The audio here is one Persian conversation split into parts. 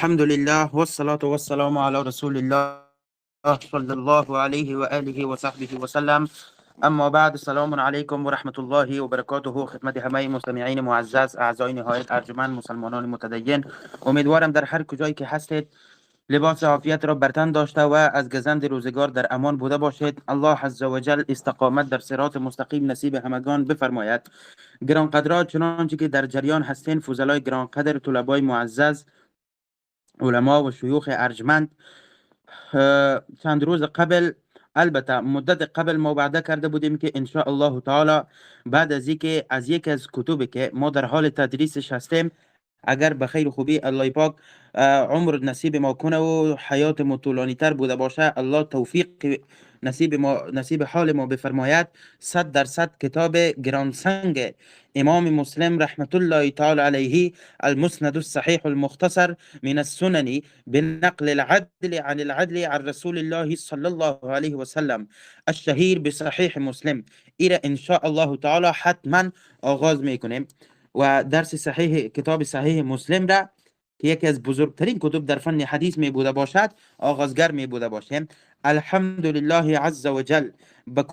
الحمد لله والصلاة والسلام على رسول الله صلى الله عليه وآله وصحبه وسلم. اما بعد، السلام علیکم و رحمت الله و برکاته. خدمت همه مستمعین معزز، اعضای نهایت ارجمند، مسلمانان متدین، امیدوارم در هر کجایی که هستید لباس عافیت را بر تن داشته و از گزند روزگار در امان بوده باشید. الله عز و جل استقامت در صراط مستقیم نصیب همگان بفرماید. گرانقدران، چنانچه که در جریان هستین، فضلای گرانقدر، طلبای معزز، علما و شیوخ ارجمند، چند روز قبل، البته مدت قبل، ما وعده کرده بودیم که ان شاء الله تعالی بعد از اینکه از یک از کتبی که ما در حال تدریسش هستیم، اگر به خیر و خوبی الله پاک عمر نصیب ما کنه و حیات ما طولانی تر بوده باشه، الله توفیق نصیب حال ما بفرماید، 100% کتاب گرانسنگ امام مسلم رحمت الله تعالی علیه، المسند الصحیح المختصر من السنن بنقل العدل عن العدل عن رسول الله صلی الله علیه و سلم، الشهیر بصحیح مسلم، ایره ان شاء الله تعالی حتما آغاز میکنیم و درس صحیح کتاب صحیح مسلم را که یکی از بزرگترین کتب در فن حدیث می بوده باشد آغازگر می بوده باشیم. الحمدلله عز و جل، به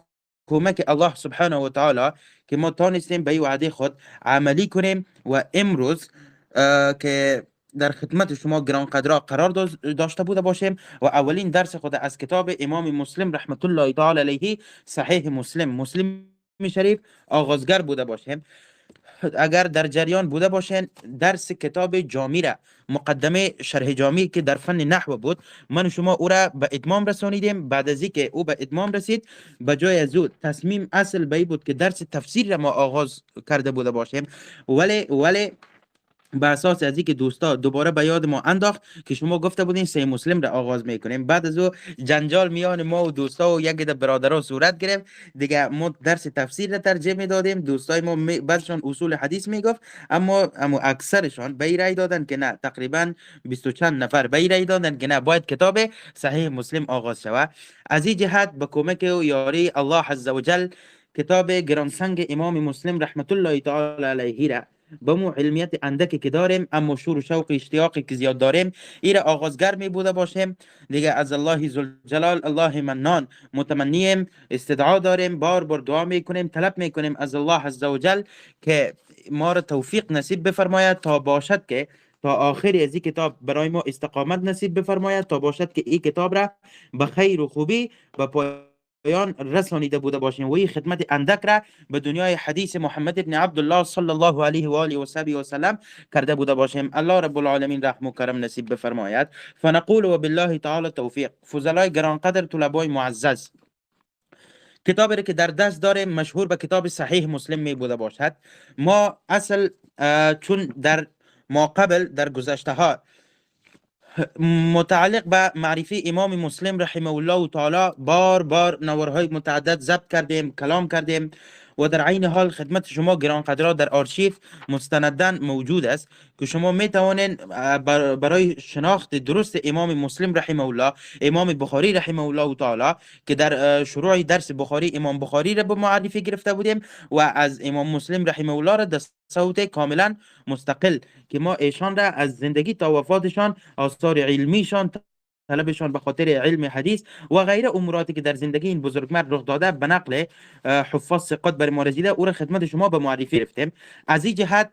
کمک الله سبحانه و تعالی که ما تانستیم به وعده خود عملی کنیم و امروز که در خدمت شما گرانقدرا قرار داشته بوده باشیم و اولین درس خود از کتاب امام مسلم رحمت الله تعالی علیه، صحیح مسلم شریف آغازگر بوده باشیم. اگر در جریان بوده باشین، درس کتاب جامی را، مقدمه شرح جامی که در فن نحو بود، من و شما او را به اتمام رسانیدیم. بعد از اینکه او به اتمام رسید، به جای از او تصمیم اصل به بود که درس تفسیر را ما آغاز کرده بوده باشیم، ولی به اساس از اینکه دوستا دوباره به یاد ما انداخت که شما گفته بودین صحیح مسلم را آغاز میکنیم، بعد از او جنجال میان ما و دوستا و یک ده برادران صورت گرفت دیگه. ما درس تفسیر را ترجیح میدادیم، دوستای ما بعضشان اصول حدیث میگفت، اما اکثرشان به رای دادن که نه، تقریبا 20 چند نفر به رای دادن که نه، باید کتاب صحیح مسلم آغاز شود. از این جهت به کمک و یاری الله عز و جل کتاب گرانسنگ امام مسلم رحمت الله تعالی علیه را با مو علمیت اندکی که داریم اما شور و شوق اشتیاقی که زیاد داریم، ایره آغازگر می بوده باشیم دیگه. از الله ذوالجلال، الله منان، متمنیم، استدعا داریم، بار دعا میکنیم، طلب میکنیم از الله عزوجل که ما را توفیق نصیب بفرماید تا باشد که تا آخری از این کتاب برای ما استقامت نصیب بفرماید، تا باشد که این کتاب را به خیر و خوبی به پایان رسانیده بوده باشیم و این خدمت اندک را به دنیای حدیث محمد ابن عبدالله صلی الله علیه و آله و صحبه و سلم کرده بوده باشیم. الله رب العالمین رحم و کرم نصیب بفرماید. فنقول و بالله تعالی توفیق. فضلای گرانقدر، طلبای معزز، کتابی که در دست داریم مشهور به کتاب صحیح مسلم می بوده باشد. ما اصل چون در ما قبل در گذشته ها متعلق به معرفی امام مسلم رحمه الله تعالی بار نوارهای متعدد ضبط کردیم، کلام کردیم و در عین حال خدمت شما گرانقدران در آرشیو مستنداً موجود است که شما می توانید برای شناخت درست امام مسلم رحمه الله، امام بخاری رحمه الله تعالی که در شروع درس بخاری امام بخاری را به معرفی گرفته بودیم و از امام مسلم رحمه الله را در صوت کاملا مستقل که ما ایشان را از زندگی تا وفاتشان، آثار علمیشان، طلبشان به خاطر علم حدیث و غیره اموراتی که در زندگی این بزرگمرد رخ داده به نقل حفاظ ثقات بر ما رسیده، او را خدمت شما به معرفی گرفتیم. از این جهت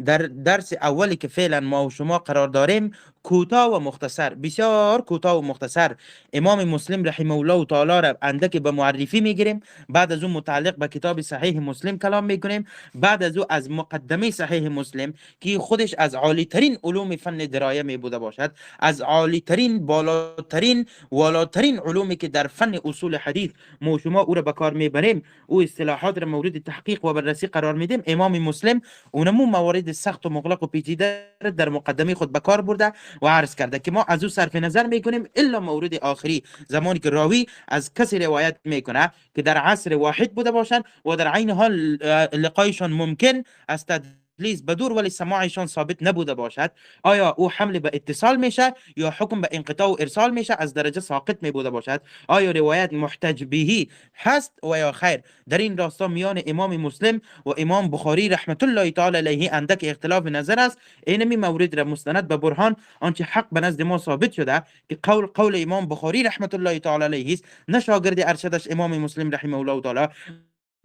در درس اولی که فعلا ما و شما قرار داریم، کوتاه و مختصر، بسیار کوتاه و مختصر، امام مسلم رحمه الله تعالی را اندک به معرفی میگیریم، بعد از اون متعلق به کتاب صحیح مسلم کلام میکنیم، بعد از او از مقدمه صحیح مسلم که خودش از عالی ترین علوم فن درایه می بوده باشد، از عالی ترین، بالاترین، والاترین علومی که در فن اصول حدیث ما شما او را به کار میبریم، او اصطلاحات را مورد تحقیق و بررسی قرار میدیم، امام مسلم اونمو موارد سخت و مغلق و پیچیده در مقدمه خود به کار برده و عرض کرده که ما از او صرف نظر میکنیم الا مورد آخری، زمانی که راوی از کسی روایت میکنه که در عصر واحد بوده باشند و در عین حال لقایشان ممکن از تدلیس بدور ولی سماعشان ثابت نبوده باشد، آیا او حمل به اتصال میشه یا حکم به انقطاع و ارسال میشه، از درجه ساقط می بوده باشد؟ آیا روایت محتج بهی هست و یا خیر؟ در این راستا میان امام مسلم و امام بخاری رحمت الله تعالی علیه اندک اختلاف نظر است. اینمی مورد را مستند به برهان آنچه حق به نزد ما ثابت شده که قول امام بخاری رحمت الله تعالی علیه است، نه شاگرد ارشدش امام مسلم رحمه الله تعالی،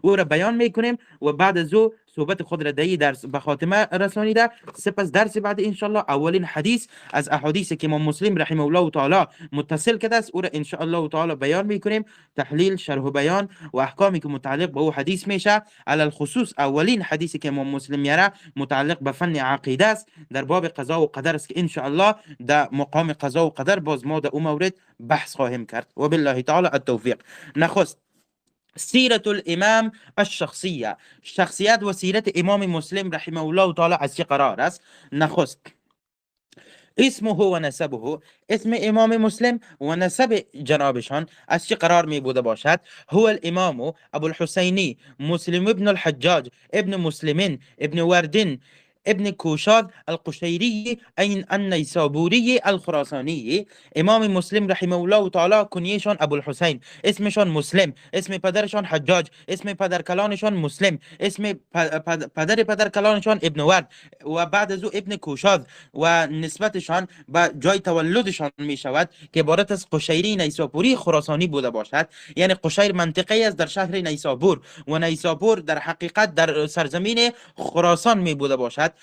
او را بیان میکنیم و بعد از او صحبت خود را در درس به خاتمه رسانیده. سپس درس بعد انشاءالله اولین حدیث از احادیث که امام مسلم رحمه الله تعالی متصل کرده است او را انشاءالله تعالی بیان میکنیم، تحلیل، شرح و بیان و احکامی که متعلق به او حدیث میشه. علی الخصوص اولین حدیثی که امام مسلم میاره متعلق به فن عقیده است، در باب قضا و قدر است که انشاءالله در مقام قضا و قدر باز ما در او مورد بحث خواهیم کرد و بالله تعالی التوفیق. نخست سیرت الامام الشخصیه، شخصیت و سیرت امام مسلم رحمه الله تعالی از چه قرار است؟ نخست اسمه و نسبه، اسم امام مسلم و نسب جنابشان از چه قرار می بوده باشد؟ هو الامام ابو الحسینی مسلم ابن الحجاج ابن مسلمین ابن وردن ابن کوشاد القشیری این النیسابوری الخراسانی. امام مسلم رحمه الله تعالی کنیشان ابو الحسین، اسمشان مسلم، اسم پدرشان حجاج، اسم پدرکلانشان مسلم، اسم پدرکلانشان ابن ورد و بعد از او ابن کوشاد و نسبتشان به جای تولدشان می شود که عبارت از قشیری نیسابوری خراسانی بوده باشد. یعنی قشیر منطقه است در شهر نیسابور و نیسابور در حقیقت در سرزمین خراسان می بوده باشد.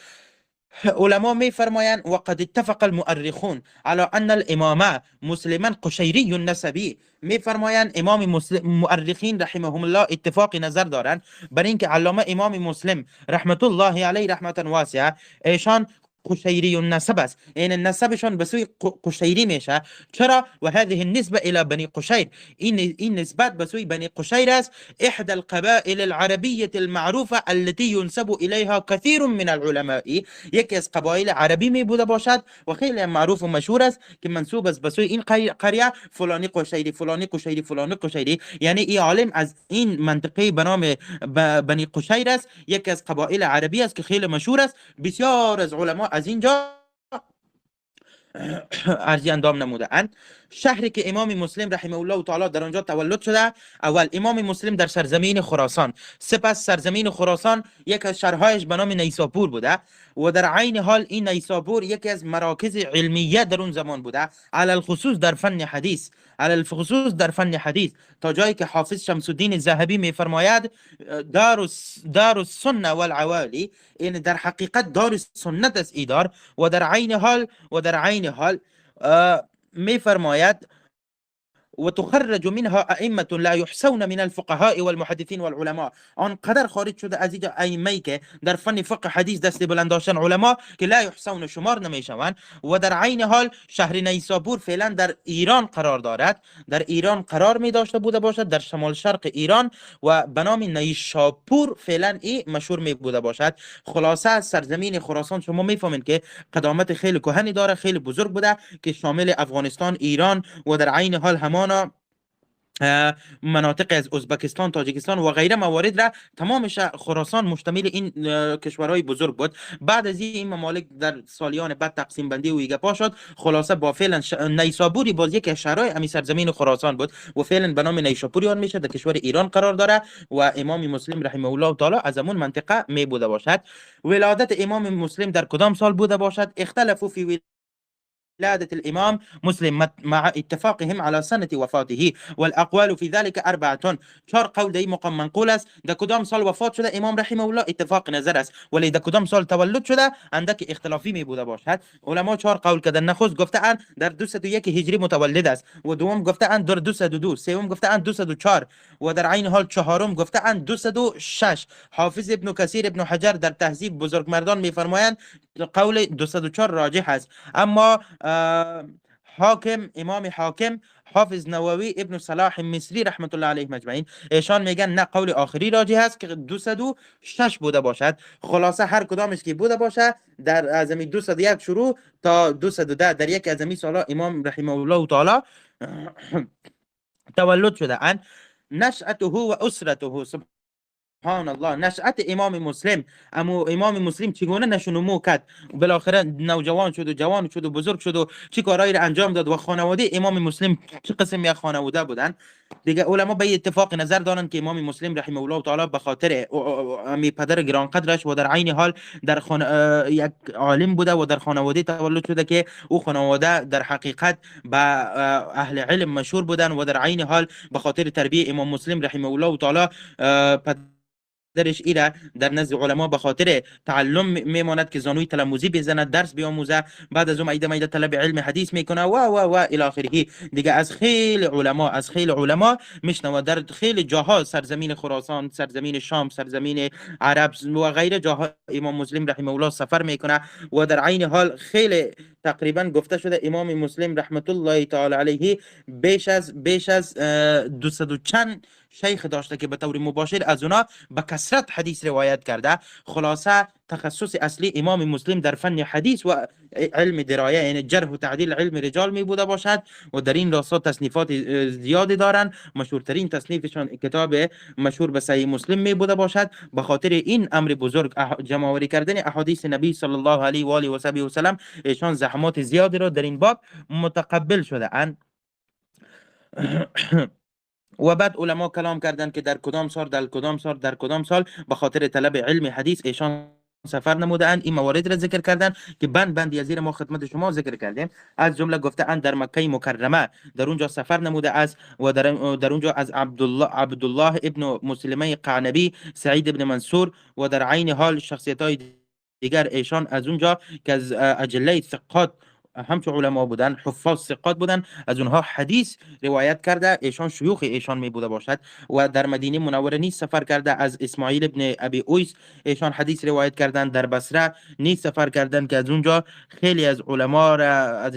علماء می فرمایند وقد اتفق المؤرخون على ان الامام مسلما قشیری النسبی. می فرمایند امام مسلم، مؤرخین رحمهم الله اتفاق نظر دارند بر اینکه علامه امام مسلم رحمت الله علیه رحمتا واسعه ایشان قشیری النسب است، این نسبشان به سوی قشیری میشه. چرا؟ و هذه النسبه الى بني قشیر، این نسبت به سوی بني قشیر است. احدى القبائل العربيه المعروفه التي ينسب اليها كثير من العلماء، یکی از قبایل عربی می بوده باشد و خیلی معروف و مشهور است که منسوب است به سوی این قریه فلانی قشیری فلانی قشیری فلانی قشیری. یعنی این عالم از این منطقه به نام بني قشیر است، یکی از قبایل عربی است که خیلی مشهور است. بسیار از علما از اینجا ارزی اندام نموده اند. شهری که امام مسلم رحمه الله تعالی در آنجا تولد شده، اول امام مسلم در سرزمین خراسان، سپس سرزمین خراسان یک از شهرهایش به نام نیسابور بوده و در عین حال این نیسابور یکی از مراکز علمیه در اون زمان بوده، علی الخصوص در فن حدیث، علی الخصوص در فن حدیث، تا جایی که حافظ شمس الدین ذهبی میفرماید دار السنه والعوالی، این در حقیقت دار سنت است ایدار. و در عین حال میفرماید و تخرج منها ائمه لا يحصون من الفقهاء والمحدثين والعلماء، آن قدر خارج شده از اینجا ائمه‌ای که در فن فقه حدیث دست بلند داشتن علما که لا يحصون شمار نمیشوند. و در عین حال شهر نیسابور فعلا در ایران قرار دارد، در ایران قرار می داشته بوده باشد، در شمال شرق ایران و به نام نیشاپور فعلا این مشهور می بوده باشد. خلاصه از سرزمین خراسان شما میفهمید که قدامت خیلی کهنی داره، خیلی بزرگ بوده که شامل افغانستان، ایران و در عین حال همان مناطق از ازبکستان، تاجیکستان و غیره موارد را تمامش خراسان مشتمل این کشورهای بزرگ بود. بعد از این ممالک در سالیان بعد تقسیم بندی و ایگه پا شد. خلاصه با فعلا نیسابوری باز یک شهرهای امی سرزمین خراسان بود و فعلا به نام نیشاپوری آن میشه، در کشور ایران قرار داره و امام مسلم رحمه الله تعالی از همون منطقه می بوده باشد. ولادت امام مسلم در کدام سال بوده باشد؟ اختلفوا فی ولادة الإمام مسلم مع اتفاقهم على سنة وفاته والأقوال في ذلك أربعة. چهار قول در این مقام منقول است. در کدام سال وفات شده امام رحمه الله اتفاق نظر است، ولی در کدام سال تولد شده اندک اختلافی می بوده باشد. علما چهار قول کردن. نخست گفتند در 201 هجری متولد است و دوم گفتند در 202، سوم گفتند 204 و در عین حال چهارم گفتند 206. حافظ ابن کثیر ابن حجر در تهذیب بزرگمردان میفرمایند قول 204 راجح است. اما حاکم، امام حاکم، حافظ نووی، ابن صلاح مصری رحمت الله علیه مجمعین ایشان میگن نه قول آخری راجح است که 206 بوده باشد. خلاصه هر کدامش که بوده باشه در از 201 شروع تا 210 در یک از این سالا امام رحمه الله تعالی تولد شده اند. نشأته و اسرته، سبحان الله، نشأت امام مسلم، اما امام مسلم چگونه نشونمو کرد و بالاخره نوجوان شد و جوان شد و بزرگ شد و چه کارهایی را انجام داد و خانواده امام مسلم چه قسم یک خانواده بودن. دیگه علما به اتفاق نظر دارند که امام مسلم رحمه الله تعالی به خاطر امی پدر گرانقدرش و در عین حال در یک عالم بوده و در خانواده تولد شده که او خانواده در حقیقت به اهل علم مشهور بودن و در عین حال به خاطر تربیه امام مسلم رحمه الله تعالی درش ایره در نزد علما به خاطر تعلم میماند که زانوی تلموزی بزند، درس بیاموزه، بعد از اون ایده میده طلب علم حدیث میکنه و الی آخره. دیگه از خیلی علما میشنوه در خیلی جاها، سرزمین خراسان، سرزمین شام، سرزمین عرب و غیره جاها امام مسلم رحمه الله سفر میکنه و در عین حال خیلی تقریبا گفته شده امام مسلم رحمت الله تعالی علیه بیش از 200 و چند شیخ داشته که به طور مباشر از اونا به کثرت حدیث روایت کرده. خلاصه تخصص اصلی امام مسلم در فن حدیث و علم درایه، یعنی جرح و تعدیل علم رجال می بوده باشد و در این راستا تصنیفات زیادی دارند. مشهورترین تصنیفشان کتاب مشهور به صحیح مسلم می بوده باشد. به خاطر این امر بزرگ جمع کردن احادیث نبی صلی الله علیه و آله و صحبه و سلم، ایشان زحمات زیادی را در این باب متقبل شده اند. و بعد علما کلام کردند که در کدام سال به خاطر طلب علم حدیث ایشان سفر نموده اند. این موارد را ذکر کردند که بند از زیر ما خدمت شما ذکر کردیم. از جمله گفته اند در مکه مکرمه در اونجا سفر نموده است و در اونجا از عبدالله ابن مسلمه قعنبی، سعید ابن منصور و در عین حال شخصیت های دیگر ایشان از اونجا که از اجله ثقات همچو علما بودن، حفاظ ثقات بودن، از اونها حدیث روایت کرده، ایشان شیوخ ایشان می بوده باشد. و در مدینه منوره نیز سفر کرده، از اسماعیل ابن ابی اویس ایشان حدیث روایت کردن. در بصره نیز سفر کردن که از اونجا خیلی از علما را از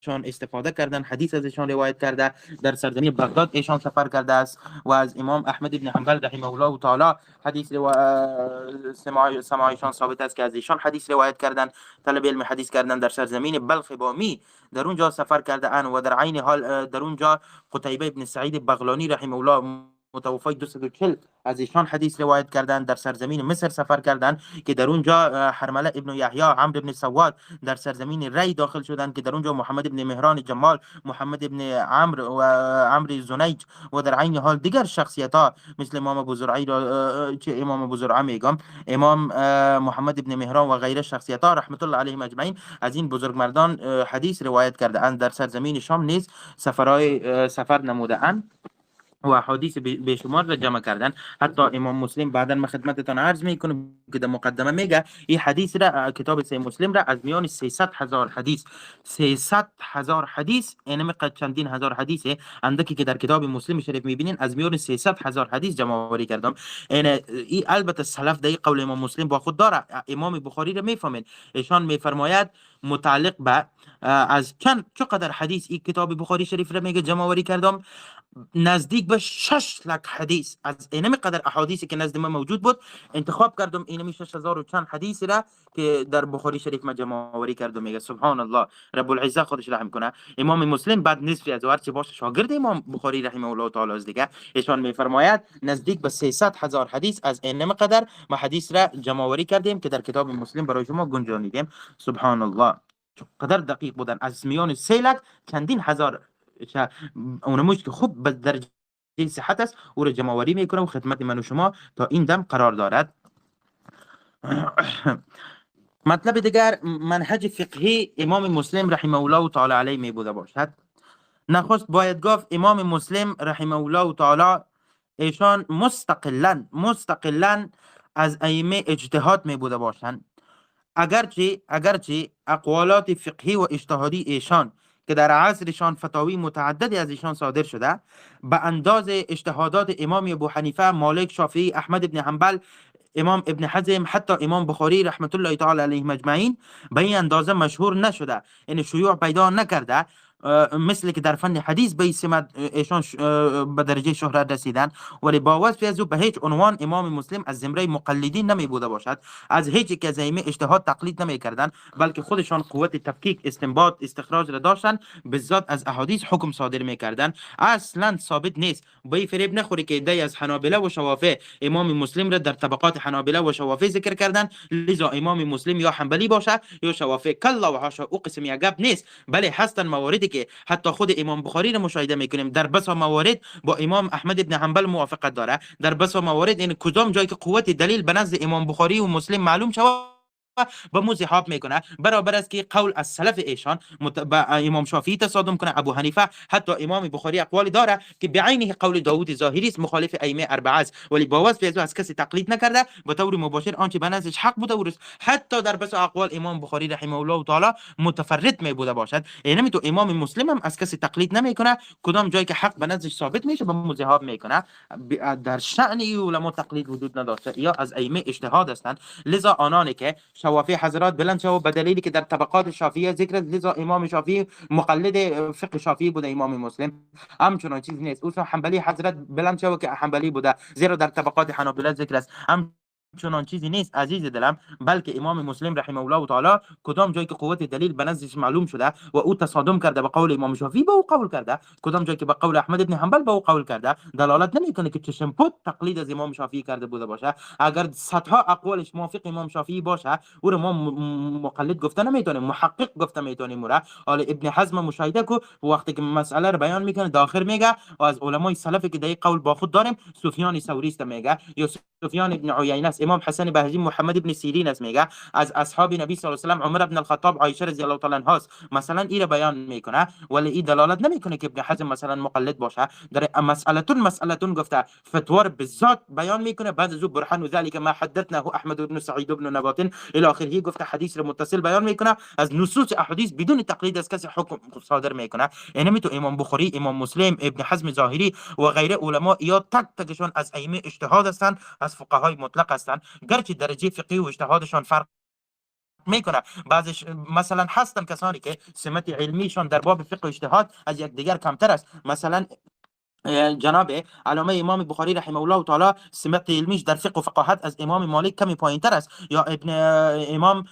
ایشان استفاده کردن، حدیث از ایشان روایت کرده. در سرزمین بغداد ایشان سفر کرده است و از امام احمد ابن حنبل رحمه الله تعالی حدیث سماعشان ثابت است که از ایشان حدیث روایت کردن، طلب علم حدیث کردن. در سرزمین بلخ بامی در اونجا سفر کرده اند و در عین حال در اونجا قتیبه ابن سعید بغلانی رحمه الله متوفی 240 از ایشان حدیث روایت کردن. در سرزمین مصر سفر کردند که در اونجا حرمله ابن یحیی، عمرو ابن سواد در سرزمین ری داخل شدند که در اونجا محمد ابن مهران جمال، محمد ابن عمرو و عمرو زنیج و در عین حال دیگر شخصیت ها مثل امام ابو زرعی را چه امام ابو زرعه میگم، امام محمد ابن مهران و غیره شخصیت ها رحمت الله علیهم اجمعین از این بزرگمردان حدیث روایت کرده اند. در سرزمین شام نیز سفر نموده اند و حدیث بیشمار را جمع کردن. حتی امام مسلم بعدا من خدمتتان عرض میکنم که در مقدمه میگه این حدیث را، کتاب صحیح مسلم را از میان 300,000 حدیث یعنی مقدار چندین هزار حدیثه اندکی که در کتاب مسلم شریف میبینین، از میان 300,000 حدیث جمع آوری کردم. یعنی این البته سلف در قول امام مسلم با خود داره. امام بخاری را میفهمین، ایشان میفرماید متعلق به از چقدر حدیث این کتاب بخاری شریف را میگه جمع آوری کردم، نزدیک به 6 لک حدیث از اینمی قدر احادیثی که نزد من موجود بود انتخاب کردم، اینمی 6,000 و چند حدیثی را که در بخاری شریف من جمع آوری کردم. میگه سبحان الله، رب العزت خودش رحم کنه. امام مسلم بعد نصفی از هرچی باشه شاگرد امام بخاری رحمه الله تعالی از دیگه، ایشان میفرماید نزدیک به 300,000 حدیث از اینمی قدر ما حدیث را جمع آوری کردیم که در کتاب مسلم برای شما گنجانیدیم. سبحان الله، چقدر دقیق بودن. از میان 3 لک چندین هزار اونموش که خوب به درجه صحت است او را جمع آوری میکنه و خدمت من و شما تا این دم قرار دارد. مطلب دیگر، منهج فقهی امام مسلم رحمه الله تعالی علیه می بوده باشد. نخست باید گفت امام مسلم رحمه الله تعالی ایشان مستقلا از ائمه اجتهاد می بوده باشند. اگرچه اقوالات فقهی و اجتهادی ایشان که در عصرشان فتاوی متعددی از ایشان صادر شده، به انداز اجتهادات امام ابو حنیفه، مالک، شافعی، احمد ابن حنبل، امام ابن حزم، حتی امام بخاری رحمت الله تعالی علیهم اجمعین به این اندازه مشهور نشده، یعنی شیوع پیدا نکرده. مثل که در فن حدیث به این سمت ایشان به درجه شهرت رسیدن، ولی با وصف از او به هیچ عنوان امام مسلم از زمره مقلدین نمی بوده باشد. از هیچ یک از ائمه اجتهاد تقلید نمی کردند، بلکه خودشان قوت تفکیک، استنباط، استخراج را داشتند، بالذات از احادیث حکم صادر می کردند. اصلا ثابت نیست. به این فریب نخوری که ایده از حنابلة و شوافع امام مسلم را در طبقات حنابلة و شوافع ذکر کردند، لذا امام مسلم یا حنبلی باشه یا شوافع. کلا و حاشا، او قسم یک گپ نیست، بله هستن مواردی که حتی خود امام بخاری را مشاهده میکنیم در بسا موارد با امام احمد ابن حنبل موافقت داره، در بسا موارد این کدام جایی که قوت دلیل به نزد امام بخاری و مسلم معلوم شود به مو ذهاب میکنه، برابر است که قول از سلف ایشان با امام شافعی تصادم کنه، ابو حنیفه، حتی امام بخاری اقوالی داره که بعینه قول داوود ظاهری است، مخالف ائمه اربعه است، ولی با وصف از کسی تقلید نکرده، به طور مباشر آنچه به نزدش حق بوده ورس حتی در بس اقوال امام بخاری رحمه الله تعالی متفرد می بوده باشد. اینمی تو امام مسلم هم از کسی تقلید نمیکنه، کدام جایی که حق به نزدش ثابت میشه به مذهب میکنه. در شأن علما تقلید وجود نداشته، یا از ائمه اجتهاد هستند. لذا آنانی که شوافی حضرات بلند شو به دلیلی که در طبقات شافعیه ذکر است، لذا امام شافعی مقلد فقه شافعی بوده، امام مسلم همچنان چیزی نیست. او حنبلی حضرت بلند شو که حنبلی بوده، زیرا در طبقات حنابلة ذکر است، چنان چیزی نیست عزیز دلم. بلکه امام مسلم رحمه الله تعالی کدام جایی که قوت دلیل به نزدش معلوم شده و او تصادم کرده به قول امام شافعی به او قول کرده، کدام جایی که به قول احمد ابن حنبل به او قول کرده، دلالت نمیکنه که چشم پوت تقلید از امام شافعی کرده بوده باشه. اگر صدها اقوالش موافق امام شافعی باشه، او رو ما مقلد گفته نمیتونیم، محقق گفته میتونیم. او را حال ابن حزم مشاهده کو وقتی که مسئله رو بیان میکنه داخل میگه و از علمای سلفی که در قول با خود داریم، سفیان ثوری است میگه، یا سفیان ابن عیینه است، امام حسن بهجی، محمد ابن سیرین است میگه، از اصحاب نبی صلی الله علیه و آله عمر بن الخطاب، عایشه رضی الله تعالی عنها مثلا این بیان میکنه، ولی این دلالت نمیکنه که ابن حزم مثلا مقلد باشه. در مسئلتون گفته فتوار بالذات بیان میکنه، بعد از او برهان ذلك ما حدثناه احمد بن سعید بن نبات الی آخره گفته، حدیث رو متصل بیان میکنه، از نصوص احادیث بدون تقلید از کسی حکم صادر میکنه. یعنی تو امام بخاری، امام مسلم، ابن حزم ظاهری و غیره علما یا تک تکشون از ائمه اجتهاد هستند، از فقهای مطلق هستند، گرچه درجه فقهی و اجتهادشان فرق میکنه. بعضش مثلا هستن کسانی که سمت علمیشان در باب فقه و اجتهاد از یک دیگر کمتر است. مثلا جناب علامه امام بخاری رحمه الله تعالی سمت علمیش در فقه و فقاهت از امام مالک کمی پایینتر است، یا ابن امام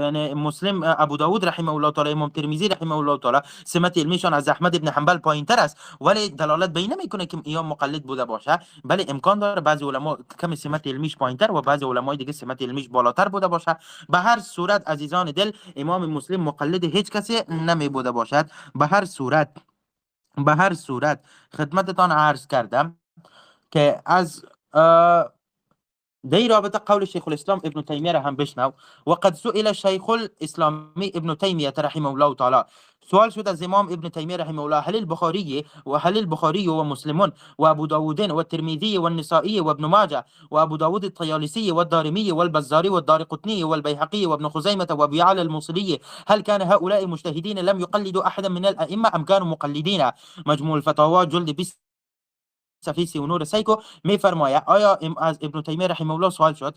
یعنی مسلم ابو داود رحمه الله تعالی، امام ترمذی رحمه الله تعالی سمت علمیشان از احمد ابن حنبل پایینتر است، ولی دلالت بین نمیکنه که یا مقلد بوده باشه، بله امکان داره بعضی علما کمی سمت علمیش پایینتر و بعضی علمای دیگه سمت علمیش بالاتر بوده باشه. به هر صورت عزیزان دل، امام مسلم مقلد هیچ کسی نمی بوده باشد. به هر صورت خدمتتان عرض کردم که از در رابطه قول شیخ الاسلام ابن تیمیه را هم بشنو. وقد سئل شیخ الاسلام ابن تیمیه رحمه الله تعالی، سوال شد از امام ابن تیمیه رحمه الله، هل البخاری و مسلمون و ابو داود و الترمذي و النسائی و ابن ماجه و ابو داود الطيالسي و الدارمي و البزاري و الدارقطني و البيهقي و ابن خزيمة و ابي يعلى الموصلي، هل كان هؤلاء مجتهدين لم يقلدوا احدا من الائمه ام كانوا مقلدين؟ مجموع الفتاوى جلد 20 صفحه 39 سیکو میفرماید آیا از ابن تیمیه رحمه الله سوال شد،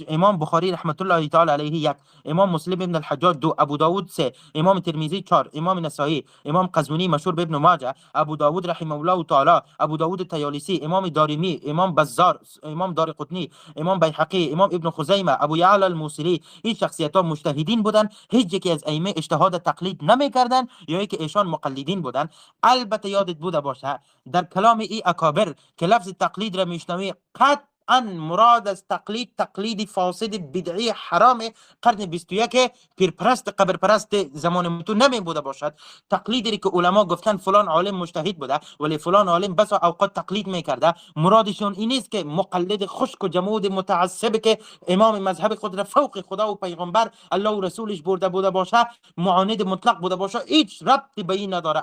امام بخاری رحمت الله تعالی علیه یک، امام مسلم ابن الحجاج دو، ابو داود سه، امام ترمذی چهار، امام نسائی، امام قزوینی مشهور به ابن ماجه، ابو داود رحمه الله تعالی، ابو داود طیالسی، امام دارمی، امام بزار، امام دارقطنی، امام بیهقی، امام ابن خزیمه، ابو یعلا الموصلی، این شخصیت ها مجتهدین بودن، هیچ یکی از ائمه اجتهاد تقلید نمیکردن یا اینکه ایشان مقلدین بودن. البته یادت بوده باشه در کلام ای اکابر که لفظ تقلید را میشنوی، قطعا مراد از تقلید فاسد بدعی حرام قرن 21 پیرپرست قبرپرست زمان تو نمی بوده باشد. تقلیدی که علما گفتن فلان عالم مجتهد بوده ولی فلان عالم بس اوقات تقلید میکرده، مرادشون این نیست که مقلد خشک و جمود متعصب که امام مذهب خود را فوق خدا و پیغمبر الله و رسولش برده بوده باشه، معاند مطلق بوده باشه، هیچ ربطی به این نداره.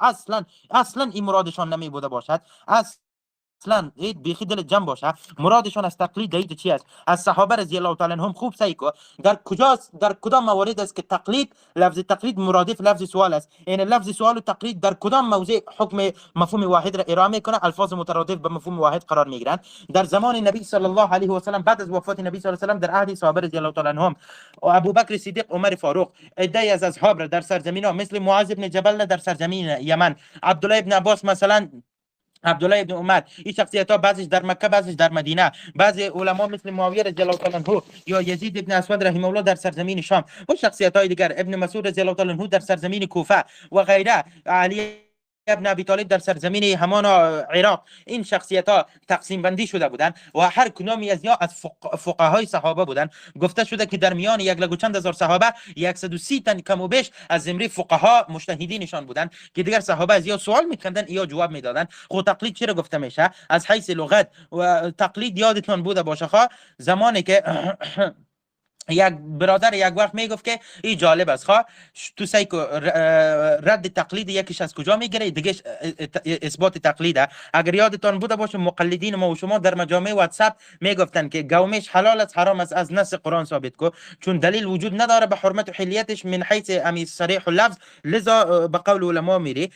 اصلا این مرادشان نمی بوده باشد. اصلا اید بیخی دل جمع باشه، مرادشون از تقلید دید چی است؟ از صحابه رضی الله تعالی عنهم خوب سعی کو در کجاست، در کدام موارد است که تقلید، لفظ تقلید مرادف لفظ سوال است؟ یعنی لفظ سوال و تقلید در کدام موضع حکم مفهوم واحد را ارائه میکنه، الفاظ مترادف به مفهوم واحد قرار میگیرند. در زمان نبی صلی الله علیه و سلم، بعد از وفات نبی صلی الله علیه و سلم، در عهد صحابه رضی الله تعالی عنهم و ابوبکر صدیق، عمر فاروق، عده از اصحاب را در سرزمین ها مثل معاذ بن جبل در سرزمین یمن، عبدالله ابن عباس مثلا، عبدالله ابن عمر، این شخصیت ها بعضیش در مکه بعضیش در مدینه، بعضی علما مثل معاویه رضی الله تعالی عنه یا یزید ابن اسود رحمه الله در سرزمین شام، و شخصیت های دیگر ابن مسعود رضی الله تعالی عنه در سرزمین کوفه و غیره، علی ابن ابی طالب در سرزمین همان عراق. این شخصیت ها تقسیم بندی شده بودند و هر کدامی از اینها از فقهای صحابه بودند. گفته شده که در میان یک لگو چند هزار صحابه 130 تن کم و بیش از زمره فقها مجتهدینشان بودند که دیگر صحابه از یا سوال میکردن یا جواب میدادند. خود تقلید چرا گفته میشه؟ از حیث لغت و تقلید یادتون بوده باشه زمانی که یک برادر یک وقت میگفت که این جالب است، تو سعی رد تقلید یکیش از کجا میگیره، دیگه اثبات تقلیده. اگر یادتان بوده باشه مقلدین ما و شما در مجامع واتساپ میگفتن که گومش حلال است حرام است، از نص قرآن ثابت کو، چون دلیل وجود نداره به حرمت و حلیتش من حیث امی صریح اللفظ، لذا به قول علما میری.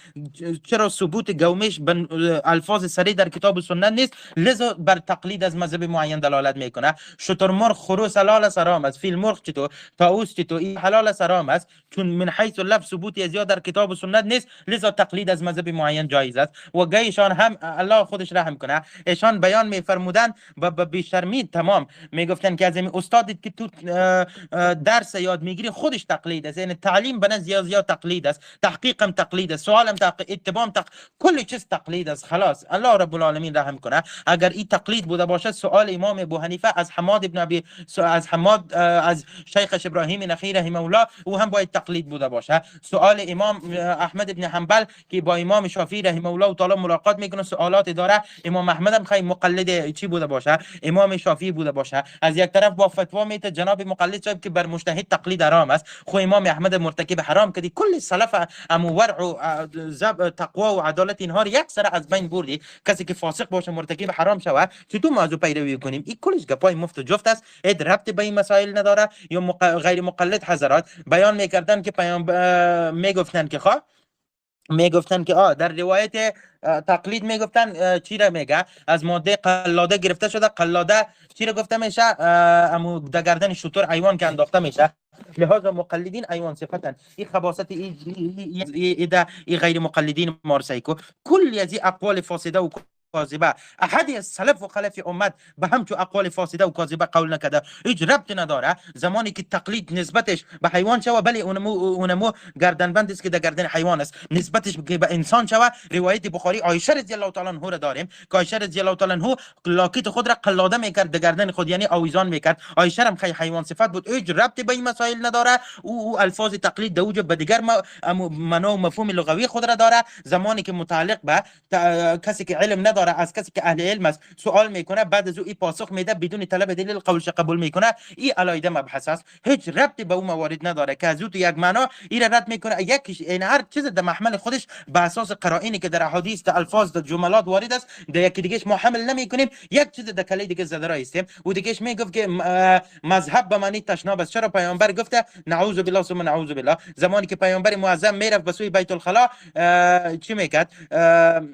چرا ثبوت گومش به الفاظ صریح در کتاب و سنت نیست، لذا بر تقلید از مذهب معین دلالت میکنه. شترمرغ خروس حلال است حرام است، فیل مرغ چطور، طاووس چطور، این حلال است حرام است، چون من حیث اللفظ ثبوتی از در کتاب و سنت نیست، لذا تقلید از مذهب معین جایز است. و گایشان هم الله خودش رحم کنه، ایشان بیان میفرمودن به بیشرمی تمام، میگفتن که از این استادی که تو درس یاد میگیری خودش تقلید است، یعنی تعلیم به نزد زیاد تقلید است، تحقیقم تقلید است، سوالم اتباعم کل چیز تقلید است. خلاص الله رب العالمین رحم کنه. اگر این تقلید بوده باشه، سوال امام ابو حنیفه از حماد ابن ابی از شیخش ابراهیم نخی رحمه الله او هم باید تقلید بوده باشه. سوال امام احمد ابن حنبل که با امام شافعی رحمه الله تعالی ملاقات میکنه، سوالات داره، امام احمد هم خیلی مقلد چی بوده باشه، امام شافعی بوده باشه. از یک طرف با فتوا میته جناب مقلد صاحب که بر مجتهد تقلید حرام است، خو امام احمد مرتکب حرام کردی، کل سلف ام ورع و تقوا و عدالت اینها یک سر از بین بردی. کسی که فاسق باشه مرتکب حرام شوه چطور موضوع پیروی کنیم؟ این کلش گپای مفت و جفت است، اید ربط به این مسائل نداره. یا غیر مقلد حضرات بیان میکردن که پیامبر میگفتن که میگفتن که در روایت تقلید میگفتن چی را میگه، از ماده قلاده گرفته شده، قلاده چی را گفته میشه، امو در گردن شتر ایوان که انداخته میشه، لحاظ مقلدین ایوان صفتن. این خباست ای غیر مقلدین مارسایکو کلی از این اقوال فاسده و کاذبه احدی از سلف و خلف امت به همچو اقوال فاسده و کاذبه قول نکرده، هیچ ربطی نداره. زمانی که تقلید نسبتش به حیوان شوه، بله اونمو گردنبند است که در گردن حیوان است، نسبتش که به انسان شوه، روایت بخاری عایشه رضی الله تعالی عنها را داریم که عایشه رضی الله تعالی عنها لاکت خود را قلاده میکرد در گردن خود، یعنی آویزان میکرد. عایشه هم خیلی حیوان صفت بود، هیچ ربطی به این مسائل نداره. او الفاظ تقلید دوج به دیگر معنا و مفهوم لغوی خود را داره. زمانی که متعلق به کسی که علم نداره از کسی که اهل علم است سوال میکنه، بعد از او این پاسخ میده بدون طلب دلیل قولش قبول میکنه، این علایده مبحث است، هیچ ربطی به اون موارد نداره که از او تو یک معنا این رد میکنه. یکیش این هر چیز در محمل خودش به اساس قرائنی که در احادیث در الفاظ در جملات وارد است، در یکی دیگهش ما حمل نمیکنیم، یک چیز در کلی دیگه زده را استیم و دیگهش میگفت که مذهب به معنی تشناب است. چرا پیامبر گفته نعوذ بالله ثم نعوذ بالله؟ زمانی که پیامبر معظم میرفت به سوی بیت الخلا چی میکرد؟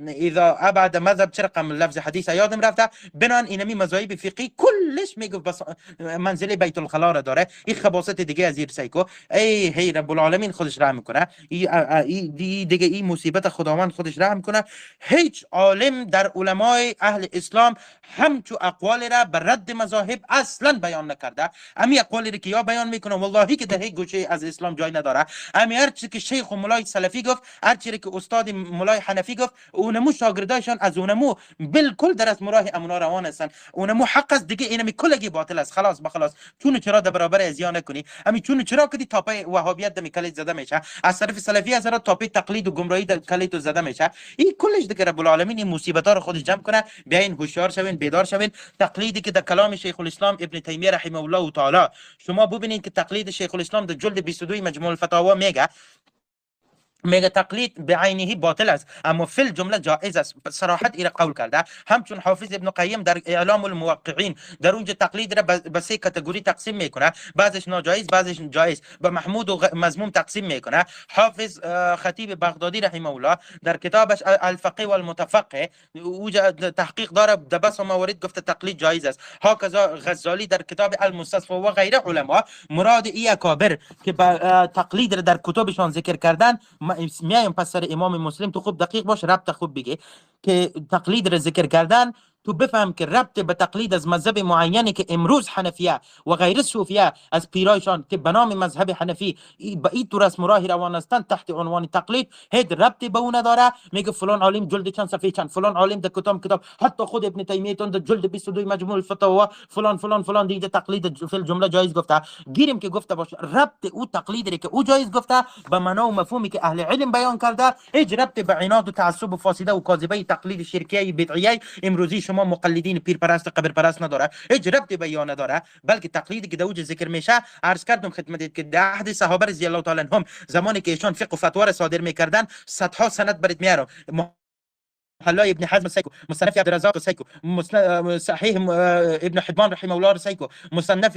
اذا ابعد مذهب چرا لفظ حدیث یادم رفته، بنان اینمی مذاهب فقهی کلش میگه بس منزله بیت الخلا را داره. این خباست دیگه از این سایکو ای رب العالمین خودش رحم کنه، این دیگه این مصیبت خداوند خودش رحم کنه. هیچ عالم در علمای اهل اسلام همچو اقوال را بر رد مذاهب اصلا بیان نکرده. امی اقوالی را که یا بیان میکنه والله که در هیچ گوشه از اسلام جای نداره. امی هر چیزی که شیخ و مولای سلفی گفت، هر چیزی که استاد مولای حنفی گفت، اونمو شاگردایشان از اونمو بالکل در از مراه امونا روان هستن، اونمو حق است دیگه، اینمی کلگی باطل است. خلاص بخلاص چون چرا در برابر ازیا نکنی، امی چون چرا کدی تاپای وهابیت دمی کلی زده میشه، از طرف سلفی از را تاپای تقلید و گمراهی در کلی تو زده میشه. این کلش دیگه رب العالمین این مصیبت‌ها رو خودش جمع کنه. بیاین هوشیار شوین، بیدار شوین. تقلیدی که در کلام شیخ الاسلام ابن تیمیه رحمه الله تعالی شما ببینید که تقلید شیخ الاسلام در جلد 22 مجموع الفتاوا میگه میگه تقلید به عینه باطل است اما فی الجمله جائز است. صراحت ایره قول کرده. همچون حافظ ابن قیم در اعلام الموقعین در اونجا تقلید را به سه کاتگوری تقسیم میکنه، بعضش ناجایز بعضش جایز، به محمود و مذموم تقسیم میکنه. حافظ خطیب بغدادی رحمه الله در کتابش الفقه و المتفقه اوجا تحقیق داره، در بس موارد گفته تقلید جایز است. هاکذا غزالی در کتاب المستصفى و غیره علما مراد ای اکابر که تقلید را در کتابشان ذکر کردن میایم پس سر امام مسلم. تو خوب دقیق باش، ربط خوب بگی که تقلید را ذکر کردن تو بفهم که ربط به تقلید از مذهب معینی که امروز حنفیه و غیر صوفیه از پیرایشان که به نام مذهب حنفی به این طور رسم راه روان هستند تحت عنوان تقلید هیچ ربطی به اون نداره. میگه فلان عالم جلد چند صفحه چند، فلان عالم در کتاب، حتی خود ابن تیمیه در جلد 22 مجموع الفتاوا فلان فلان فلان دیگه تقلید فی الجمله جایز گفته. گیریم که گفته باشه ربط او تقلیدی که او جایز گفته به معنا و مفهومی که اهل علم بیان کرده هیچ ربط به عناد و تعصب و فاسده و کاذبه تقلید شرکیه بدعیه امروزی شما مقلدین پیر پرست قبر پرست نداره، هیچ ربطی به یا نداره. بلکه تقلیدی که دوج ذکر میشه عرض کردم خدمتت که در عهد صحابه رضی الله تعالی عنهم زمانی که ایشان فقه و فتوا را صادر میکردن صدها سند برات میارم. حلا ابن حزم سيكو، مصنف عبد الرزاق سيكو، صحيح ابن حبان رحمه الله سيكو، مصنف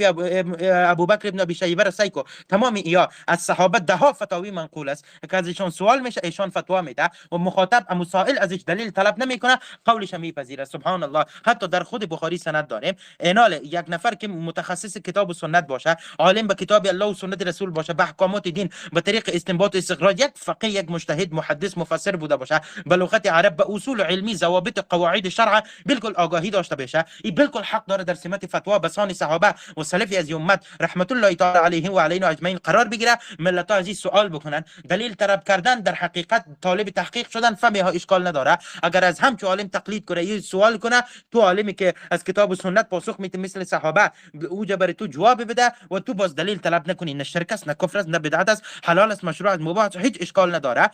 ابو بکر ابن ابی شیبه سيكو. تمام ایا از صحابه ده ها فتاوی منقول است که از ایشان سوال میشه ایشان فتوا میده و مخاطب مسائل ازش دلیل طلب نمیکنه قولش میپذیره. سبحان الله. حتی در خود بخاری سند داریم اینال یک نفر که متخصص کتاب و سنت باشه، عالم به کتاب الله و سنت رسول باشه، به احکامات دین به طریق استنباط و استخراج، یک فقیه یک مجتهد محدث مفسر بوده باشه، به لغت عرب به اصول علمی ضوابط قواعد شرع بالکل آگاهی داشته باشه، این بالکل حق داره در سمت فتوا بسان صحابه و سلف از امت رحمت الله تعالی علیهم و علینا اجمعین قرار بگیره. ملت ها از این سوال بکنن، دلیل طلب کردن در حقیقت طالب تحقیق شدن فهمه ها اشکال نداره. اگر از همچو عالم تقلید کنه یه سوال کنه، تو عالمی که از کتاب و سنت پاسخ میده مثل صحابه اوجا بر تو جواب بده و تو باز دلیل طلب نکنی، نه شرک است نه کفر است نه بدعت است، حلال است مشروع است مباح است، هیچ اشکال نداره.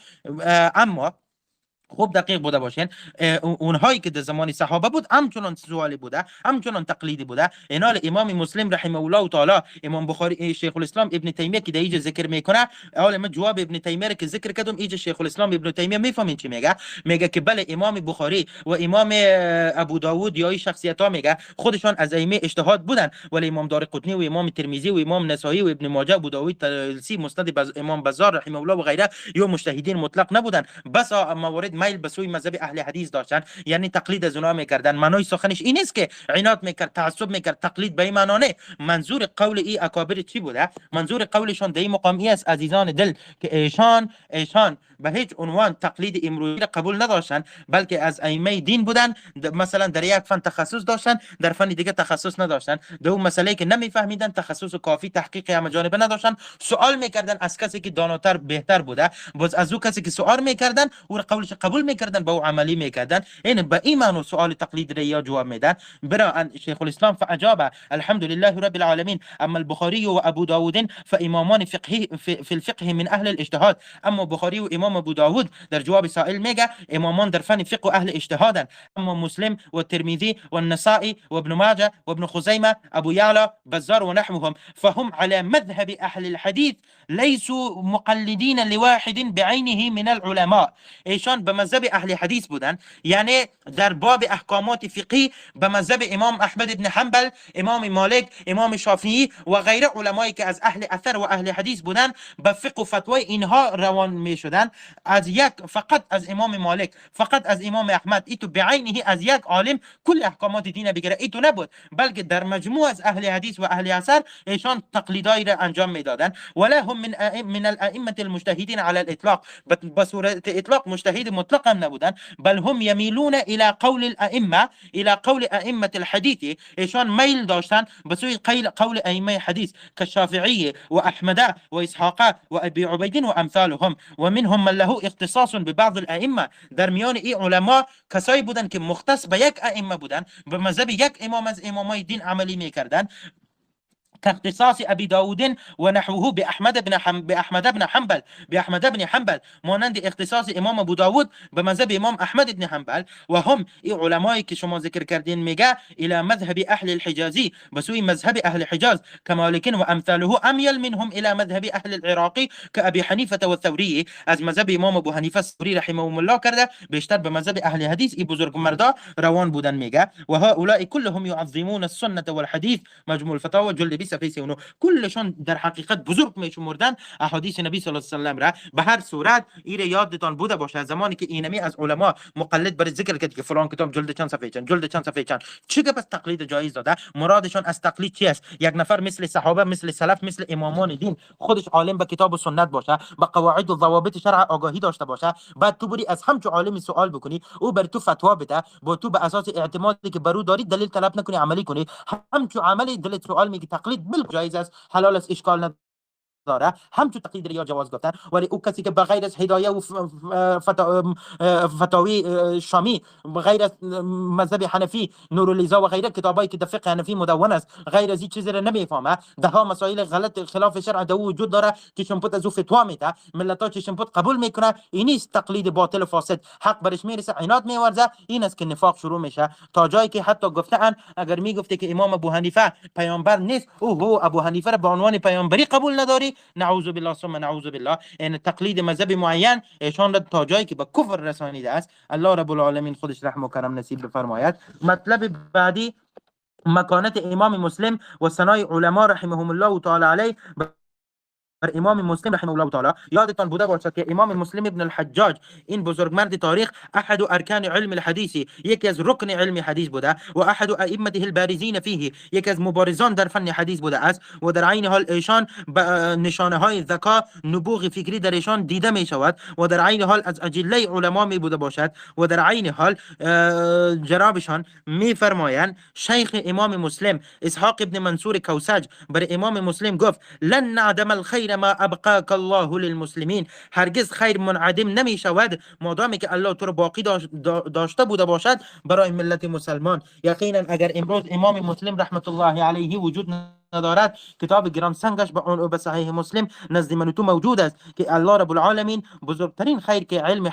اما خوب دقیق بوده باشین اونهایی که در زمان صحابه بود همچنان سوالی بوده همچنان تقلیدی بوده. اینال امام مسلم رحمه الله تعالی، امام بخاری، شیخ الاسلام ابن تیمیه که در اینجا ذکر میکنه، اول جواب ابن تیمیه که ذکر کردم اینجا شیخ الاسلام ابن تیمیه میفهمین چی میگه. میگه که بله امام بخاری و امام ابو داوود یا این شخصیت ها میگه خودشان از ائمه اجتهاد بودن، ولی امام دارقطنی و امام ترمذی و امام نسائی و ابن ماجه ابو داوود طیالسی مسند امام بزار رحمه الله و غیره یا مجتهدین مطلق نبودن، بس موارد میل به سوی مذهب اهل حدیث داشتن، یعنی تقلید از اونها میکردن. معنای سخنش این نیست که عناد میکرد تعصب میکرد، تقلید به این معنا نه. منظور قول این اکابر چی بوده؟ منظور قولشون در این مقام است عزیزان دل که ایشان به هیچ عنوان تقلید امروزی را قبول نداشتن، بلکه از ائمه دین بودن، مثلا در یک فن تخصص داشتن در فن دیگه تخصص نداشتن، در اون مسئله که نمیفهمیدن تخصص کافی تحقیق همه جانبه نداشتن، سوال میکردن از کسی که داناتر بهتر بوده، باز از او کسی که سوال میکردن او قولش قبول میکردن با او عملی میکردن. این به این معنی سوال تقلید را جواب میدن. برا شیخ الاسلام فاجاب الحمد لله رب العالمین. اما البخاری و ابو داود فامامان فقهی في الفقه من اهل الاجتهاد. اما بخاری و امام ابو داود در جواب سائل میگه امامان در فن فقه و اهل اجتهادن. اما مسلم و ترمذی و النسائی و ابن ماجه و ابن خزیمه ابو یعلا بزار و نحوهم فهم على مذهب اهل الحديث ليسوا مقلدين لواحد بعينه من العلماء. ایشان به مذهب اهل حدیث بودن، یعنی در باب احکامات فقهی به مذهب امام احمد ابن حنبل، امام مالک، امام شافعی و غیره علمایی که از اهل اثر و اهل حدیث بودن به فقه و فتوای اینها روان می شدن. از یک فقط از امام مالک، فقط از امام احمد ایتو بعینه از یک عالم کل احکامات دین بگیره ایتو نبود، بلکه در مجموع از اهل حدیث و اهل اثر ایشان تقلیدایی را انجام میدادن. ولا هم من الائمه المجتهدین على الاطلاق، بصورت اطلاق مجتهد مطلقا نبودن، بل هم يميلون الى قول الائمه، الى قول ائمه الحديث. ایشان میل داشتن به سوی قول ائمه حدیث كالشافعي واحمد واسحاق وابي عبيد وامثالهم. ومنهم من له اختصاص ببعض الائمه. در میان این علما کسایی بودن که مختص به یک ائمه بودن، به مذهب یک امام از امامای دین عملی میکردن، كاختصاص ابي داود ونحوه باحمد بن حنبل مانند اختصاص امام ابو داود به مذهب امام احمد بن حنبل و هم این علمایی که شما ذکر کردین میگه الى مذهب اهل الحجازی به سوی مذهب اهل حجاز كمالك وامثاله امیل منهم الى مذهب اهل العراقی كابي حنیفه و ثوری از مذهب امام ابو حنیفه ثوری رحمهم الله کرده بیشتر به مذهب اهل حدیث ای بزرگ مردا روان بودن میگه و هؤلاء كلهم يعظمون السنه والحديث مجموع الفتاوى جلد 20 صفحه 39 كلشون در حقیقت بزرگ میشمردن احادیث نبی صلی الله علیه و سلم را. به هر صورت این یادتان بوده باشه زمانی که اینمی از علما مقلد بر ذکر کرد که فلان کتاب جلد چند صفحه چند جلد چند صفحه چند چه پس تقلید جایز داده مرادشون از تقلید چی است یک نفر مثل صحابه مثل سلف مثل امامان دین خودش عالم به کتاب و سنت باشه با قواعد و ضوابط شرع آگاهی داشته باشه بعد تو بری از همچو عالمی سوال بکنی او بر تو فتوا بده با تو به اساس اعتمادی که برو داری دلیل طلب نکنی عملی کنی همچو عملی دلیل سوال میگی تقلید بالکل جایز است حلال است اشکال نداره داره همچون تقلید ریا جواز گفتن ولی او کسی که بغیر از هدایه و فتاوی شامی غیر از مذهب حنفی نوراللیزا و غیره کتابایی که در فقه حنفی مدون است غیر از این چیزی را نمیفهمه ده ها مسائل غلط خلاف شرع دو وجود داره که شنپوت از او فتوا میده ملت ها چه شنپوت قبول میکنه این نیست تقلید باطل و فاسد حق برش میرسه عناد میورزه این است که نفاق شروع میشه تا جایی که حتی گفتن اگر میگفته که امام ابو حنیفه پیامبر نیست او ابو حنیفه را به عنوان پیامبری قبول نداری نعوذ بالله ثم نعوذ بالله این تقلید مذهب معین ایشان را تا جایی که به کفر رسانیده است الله رب العالمین خودش رحم و کرم نصیب بفرماید. مطلب بعدی مکانت امام مسلم و ثنای علما رحمهم الله تعالی علیه بر امام مسلم رحمه الله تعالی. یادتان بوده باشد که امام مسلم ابن الحجاج این بزرگمرد تاریخ احد ارکان علم الحدیث یکی از رکن علم حدیث بوده و احد ائمته البارزین فيه یکی از مبارزان در فن حدیث بوده است و در عین حال ایشان نشانه های ذکا نبوغ فکری در ایشان دیده می شود و در عین حال از اجله علما می بوده باشد و در عین حال جنابشان می فرمایند شیخ امام مسلم اسحاق ابن منصور کوسج بر امام مسلم گفت لن نعدم الخیر ما ابقاك الله للمسلمین هرگز خیر منعدم نمی شود مادامی که الله تو رو باقی داشته بوده باشد برای ملت مسلمان. یقینا اگر امروز امام مسلم رحمت الله علیه وجود ندارد کتاب گران سنگش به صحیح مسلم نزد من تو موجود است که الله رب العالمین بزرگترین خیر که علم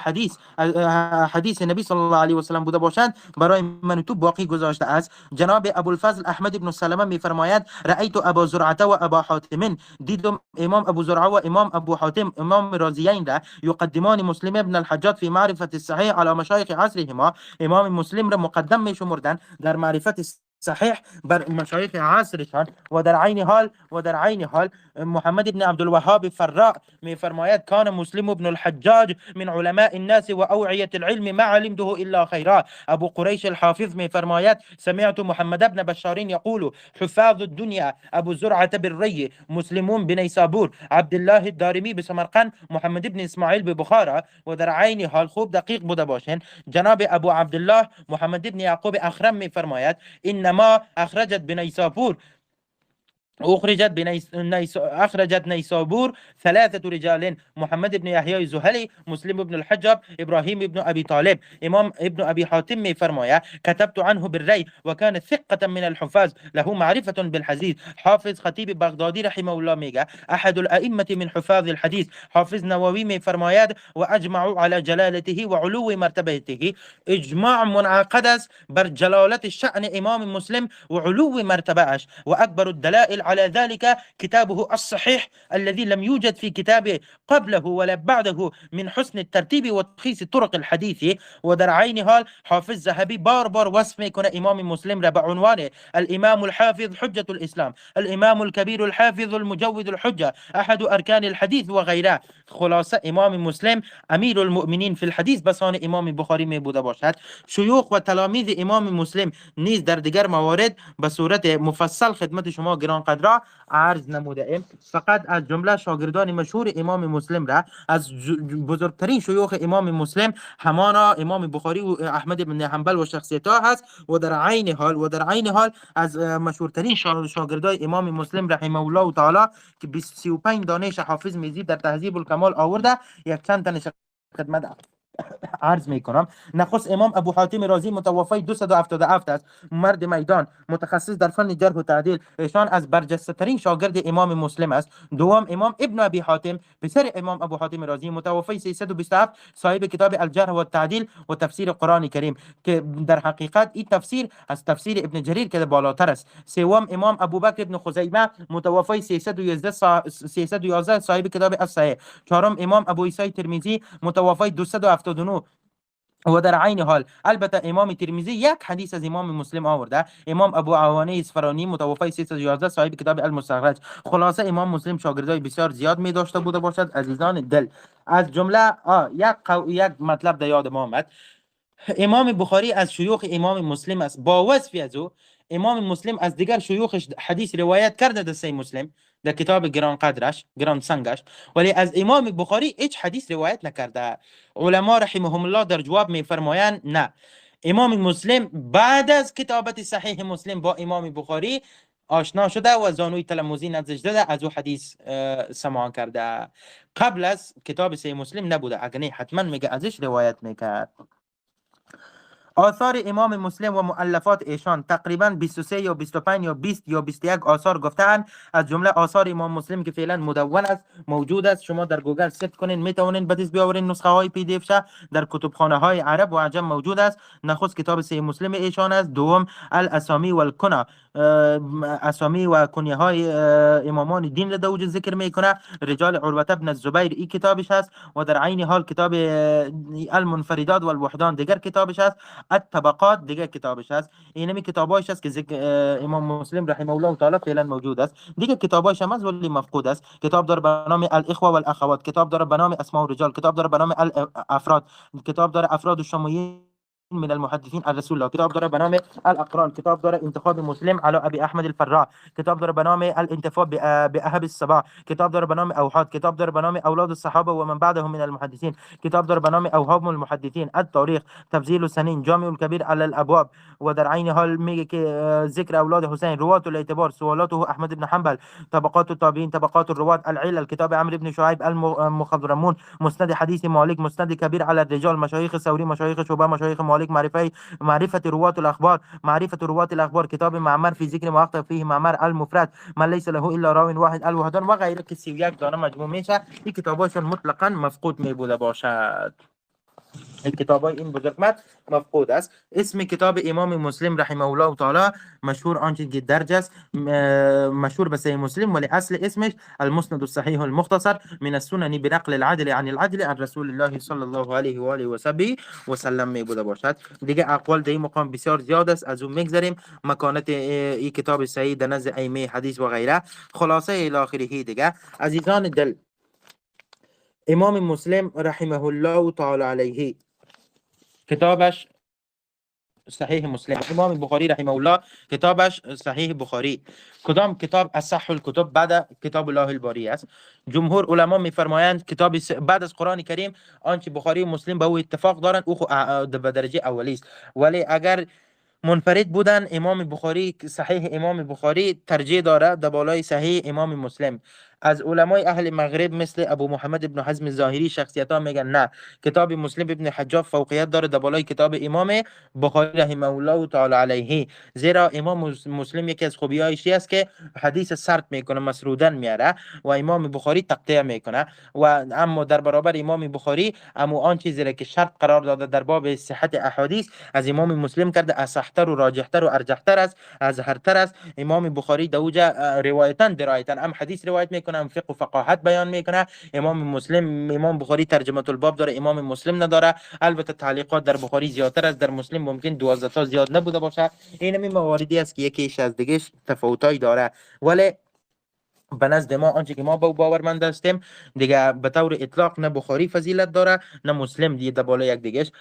حدیث نبی صلی الله علیه و سلم بوده باشد برای من تو باقی گذاشته است. جناب ابوالفضل احمد ابن سلمه میفرماید رأیت ابا زرعه و ابا حاتم دیدم امام ابو زرعه و امام ابو حاتم امام رازیین را یقدمان مسلم ابن الحجاج فی معرفت الصحیح علی مشایخ عصرهما امام مسلم را مقدم میشمردند در معرفت صحیح بر مشایخ عصرشان و در عین حال محمد بن عبد الوهاب فراء می فرماید کان مسلم ابن الحجاج من علماء الناس و اوعیه العلم ما علمته الا خیرا. ابو قریش الحافظ می فرماید سمعت محمد بن بشار یقول حفاظ الدنيا ابو زرعه بالری مسلمون بنیسابور عبد الله الدارمی بسمرقند محمد بن اسماعیل ببخارا و در عین حال خوب دقیق بوده باشین جناب ابو عبدالله محمد بن یعقوب اخرم می فرماید انما اخرجت بنیسابور أخرجت نيسابور ثلاثة رجال محمد بن يحيى الزهلي مسلم بن الحجاب إبراهيم بن أبي طالب إمام ابن أبي حاتم فرمايا كتبت عنه بالري وكان ثقة من الحفاظ له معرفة بالحديث حافظ خطيب بغدادي رحمه الله ميغا أحد الأئمة من حفاظ الحديث حافظ نووي فرمايا وأجمعوا على جلالته وعلو مرتبته إجماع منعقد بر جلالة الشأن إمام مسلم وعلو مرتبهش وأكبر الدلائل على ذلك كتابه الصحيح الذي لم يوجد في كتابه قبله ولا بعده من حسن الترتيب وتلخيص طرق الحديث. ودر عين حال حافظ ذهبي بار وصف میکنه امام مسلم را بعنوان الامام الحافظ حجة الاسلام الامام الكبير الحافظ المجود الحجة احد اركان الحديث وغيره. خلاصه امام مسلم امیر المؤمنین فی الحدیث بسان امام بخاری می بوده باشد. شیوخ و تلامید امام مسلم نیز در دیگر موارد به صورت مفصل خدمت شما گران قدرا عرض نموده ایم. فقط از جمله شاگردان مشهور امام مسلم را از بزرگترین شیوخ امام مسلم همانا امام بخاری و احمد بن حنبل و شخصیت ها هست و در عین حال از مشهورترین شاگردای امام مسلم رحمه الله تعالی که 35 دانش حافظ میزی در تهذیب الکمال آورده یک چند تنش خدمت عرض میکنم. نخست امام ابو حاتم رازی متوفی 277 است، مرد میدان، متخصص در فن جرح و تعدیل. ایشان از برجسته ترین شاگرد امام مسلم است. دوم امام ابن ابی حاتم پسر امام ابو حاتم رازی متوفی 327، صاحب کتاب الجرح و التعدیل و تفسیر قرآن کریم که در حقیقت این تفسیر از تفسیر ابن جریر که بالاتر است. سوم امام ابوبکر ابن خزیمه متوفی 311، صاحب کتاب الصحیح. چهارم امام ابو عیسی ترمذی متوفی 279 و در عین حال البته امام ترمذی یک حدیث از امام مسلم آورده. امام ابو عوانه اصفهانی متوفی 311، صاحب کتاب المستخرج. خلاصه امام مسلم شاگردای بسیار زیاد می داشته بوده باشد عزیزان دل. از جمله یک مطلب در یاد ما آمد. امام بخاری از شیوخ امام مسلم است. با وصفی از او امام مسلم از دیگر شیوخش حدیث روایت کرده در صحیح مسلم، در کتاب گران قدرش، گران سنگش، ولی از امام بخاری هیچ حدیث روایت نکرده. علما رحمهم الله در جواب میفرمایند نه، امام مسلم بعد از کتابت صحیح مسلم با امام بخاری آشنا شده و زانوی تلموزی نزدش داده، از او حدیث سماع کرده. قبل از کتاب صحیح مسلم نبوده، اگر نه حتما میگه ازش روایت میکرد. آثار امام مسلم و مؤلفات ایشان تقریبا 23 یا 25 یا 20 یا 21 آثار گفتند. از جمله آثار امام مسلم که فعلا مدون است، موجود است، شما در گوگل سرچ کنین میتونین بدیس بیاورین، نسخه های پی دی اف شه در کتابخانه های عرب و عجم موجود است. نخست کتاب صحیح مسلم ایشان است. دوم الاسامی و الکنا، اسامی و کنیه های امامان دین را دوج ذکر میکنه. رجال عروه بن الزبیر این کتابش است و در عین حال کتاب المنفردات و الوحدان دیگر کتابش است. الطبقات دیگه کتابش هست. اینمی کتابایش است که امام مسلم رحمه الله تعالی فعلا موجود است. دیگه کتابایش هم از ولی مفقود است. کتاب داره به نام الاخوه والاخوات، کتاب داره به نام اسماء الرجال، کتاب داره به نام الافراد، کتاب داره افراد الشاميين من المحدثين عن رسول الله، کتاب داره به نام الاقران، کتاب داره انتخاب مسلم على ابي احمد الفراء، کتاب داره به نام الانتفاع باهب الصباح، کتاب داره به نام اوحاد، کتاب داره به نام اولاد الصحابه و من بعدهم من المحدثين، کتاب داره به نام اوهام المحدثين، التاریخ، تفضیل السنین، جامع الكبير على الابواب. و در عین حال میگه که ذکر اولاد حسین، روات الاعتبار، سوالاته احمد بن حنبل، طبقات التابعین، طبقات الروات، العلل، کتاب عمرو بن شعیب، المخضرمون، مسند حدیث مالک، مسند کبیر على الرجال، مشایخ ثوری، مشایخ شعبه، مشایخ مالک، معرفه روات الاخبار، معرفه روات الاخبار، کتاب معمر فی ذکر مواقع فيه معمر، المفرد، من ليس له الا راو واحد، الوحدان و غیره که 31 دانه مجموع میشه. این کتاباشون مطلقاً مفقود میبوده باشد. کتابای این بزرگمت مفقود است. اسم کتاب امام مسلم رحمه الله تعالی مشهور آنچه که درج است، مشهور به صحیح مسلم، ولی اصل اسمش المسند الصحیح المختصر من السنن بنقل العدل عن العدل عن رسول الله صلی الله علیه و آله و سلم می بوده باشد. دیگه اقوال در این مقام بسیار زیاد است، از اون میگذریم. مکانت این کتاب صحیح در نزد ائمه حدیث و غیره. خلاصه الی آخره دیگه عزیزان دل، امام مسلم رحمه الله تعالی علیه کتابش صحیح مسلم، امام بخاری رحمه الله کتابش صحیح بخاری. کدام کتاب اصح الکتب بعد کتاب الله الباری است؟ جمهور علما میفرمایند کتاب بعد از قرآن کریم آنچه بخاری و مسلم به او اتفاق دارند او به درجه اولی است، ولی اگر منفرد بودن امام بخاری، صحیح امام بخاری ترجیح داره در بالای صحیح امام مسلم. از علمای اهل مغرب مثل ابو محمد ابن حزم ظاهری شخصیت ها میگن نه، کتاب مسلم ابن حجاج فوقیت داره در بالای کتاب امام بخاری رحمه الله تعالی علیه، زیرا امام مسلم یکی از خوبیایش است که حدیث سرد میکنه، مسرودن میاره و امام بخاری تقطیع میکنه. و اما در برابر امام بخاری اما آن چیزی را که شرط قرار داده در باب صحت احادیث از امام مسلم کرده اصحتر و راجحتر و ارجحتر است، از هرتر است. امام بخاری دوجه روایتا درایتا هم حدیث روایت میکنه، هم فقه و فقاهت بیان میکنه. امام مسلم، امام بخاری ترجمه الباب داره، امام مسلم نداره. البته تعلیقات در بخاری زیادتر است، در مسلم ممکن 12 تا زیاد نبوده باشه. این مواردی است که یکیش از دیگه تفاوتایی داره، ولی به نزد ما آنچه که ما باورمند هستیم دیگه به طور اطلاق نه بخاری فضیلت داره نه مسلم دیگه بالای یک دیگهش.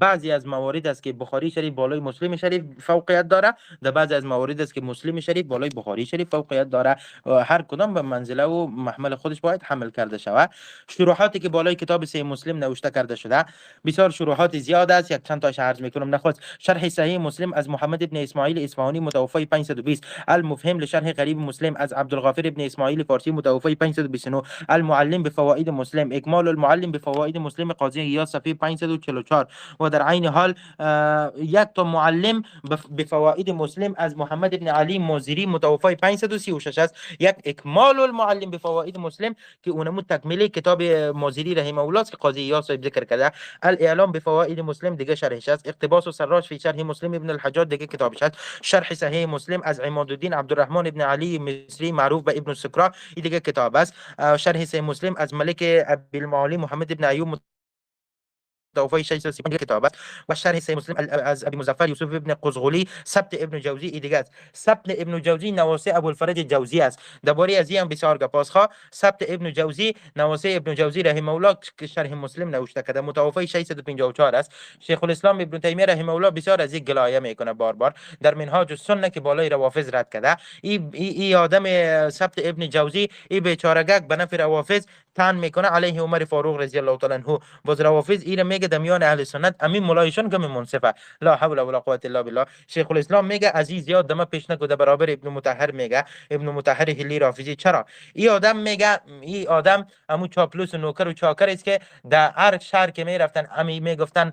بعضی از موارد است که بخاری شریف بالای مسلم شریف فوقیت داره، در بعضی از موارد است که مسلم شریف بالای بخاری شریف فوقیت داره. هر کدام به منزله و محمل خودش باید حمل کرده شود. شروحاتی که بالای کتاب صحیح مسلم نوشته کرده شده بسیار شروحات زیاد است، یک چند تاش عرض میکنم. نخست شرح صحیح مسلم از محمد ابن اسماعیل اصفهانی متوفی 520، المفهم لشرح غریب مسلم از عبد عبدالغافر ابن اسماعیل فارسی متوفی 529. المعلم بفواید مسلم، اکمال المعلم بفواید مسلم قاضی ایاز صفحه 544. و در عین حال یک تا معلم بفواید مسلم از محمد ابن علی موزیری متوفی 536 است. یک اکمال المعلم بفواید مسلم که اونمو تکمیل کتاب موزیری رحمه الله است که قاضی ایاز صاحب ذکر کرده. الاعلام بفواید مسلم دیگه شرحش است. اقتباس و سراج فی شرح مسلم ابن الحجاج دیگه کتابش است. شرح صحیح مسلم از عماد الدین عبدالرحمن ابن علی مصری معروف به ابن السکرا این دیگه کتاب است. شرح صحیح مسلم از ملک ابی المعالی محمد ابن ایوب توفی 630 کتاب است. و شرح صحیح مسلم از ابی مظفر یوسف ابن قزغلی سبت ابن جوزی این دیگه است. سبت ابن جوزی نواسه ابوالفرج جوزی است. درباره از این هم بسیار گپاس ها. سبت ابن جوزی نواسه ابن جوزی رحمه الله که شرح مسلم نوشته کرده متوفی 654 است. شیخ الاسلام ابن تیمیه رحمه الله بسیار از این گلایه میکنه بار در منهاج السنه که بالای روافض رد کرده. این آدم سبت ابن جوزی این بیچاره‌گک به نفع روافض تن میکنه علیه عمر فاروق رضی الله تعالی عنه. باز روافض این میگه دمیان اهل سنت امین ملایشون کم منصفه. لا حول ولا قوت الا بالله. شیخ الاسلام میگه عزیز زیاد دم پیش نکوده برابر ابن مطهر میگه. ابن مطهر هلی رافضی. چرا این آدم میگه این آدم امو چاپلوس و نوکر و چاکر است که در هر شهر که میرفتن امی میگفتن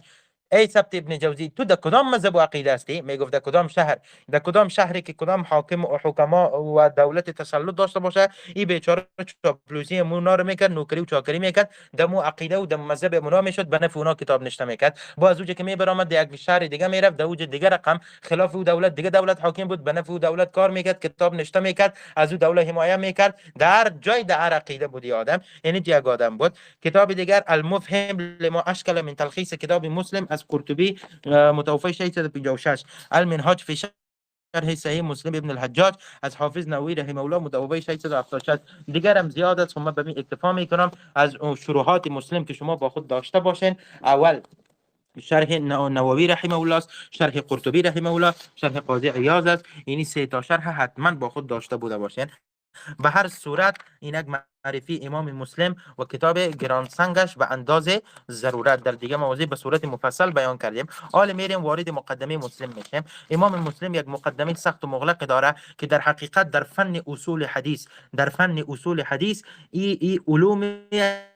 ای سبت ابن جوزی تو در کدام مذهب و عقیده هستی؟ میگفت در کدام شهر؟ در کدام شهری که کدام حاکم و حکما و دولت تسلط داشته باشه این بیچاره چاپلوسی مونا رو میکرد، نوکری و چاکری میکرد، دمو عقیده و دم مذهب مونا میشد، به نفع اونا کتاب نشته میکرد. باز اوجه که میبرامد یک شهر دیگه میرفت در اوج دیگه رقم خلاف او دولت دیگه دولت حاکم بود، به نفع او دولت کار میکرد، کتاب نشته میکرد، از او دولت حمایت میکرد. در جای در عقیده بود آدم. یعنی یک آدم بود. کتاب دیگر المفهم لما اشکل من تلخیص کتاب مسلم از قرطبی متوفی 656. المنهاج فی شرح صحیح مسلم ابن الحجاج از حافظ نووی رحمه الله متوفی 676. دیگر هم زیاد است. من به این اکتفا میکنم از شروحات مسلم که شما با خود داشته باشین. اول شرح نووی رحمه الله است، شرح قرطبی رحمه الله، شرح قاضی عیاض است. یعنی سه تا شرح حتما با خود داشته بوده باشین. به هر صورت اینک معرفی امام مسلم و کتاب گرانسنگش به اندازه ضرورت در دیگه مواضع به صورت مفصل بیان کردیم. حالا میریم وارد مقدمه مسلم میشیم. امام مسلم یک مقدمه سخت و مغلق داره که در حقیقت در فن اصول حدیث ای علومی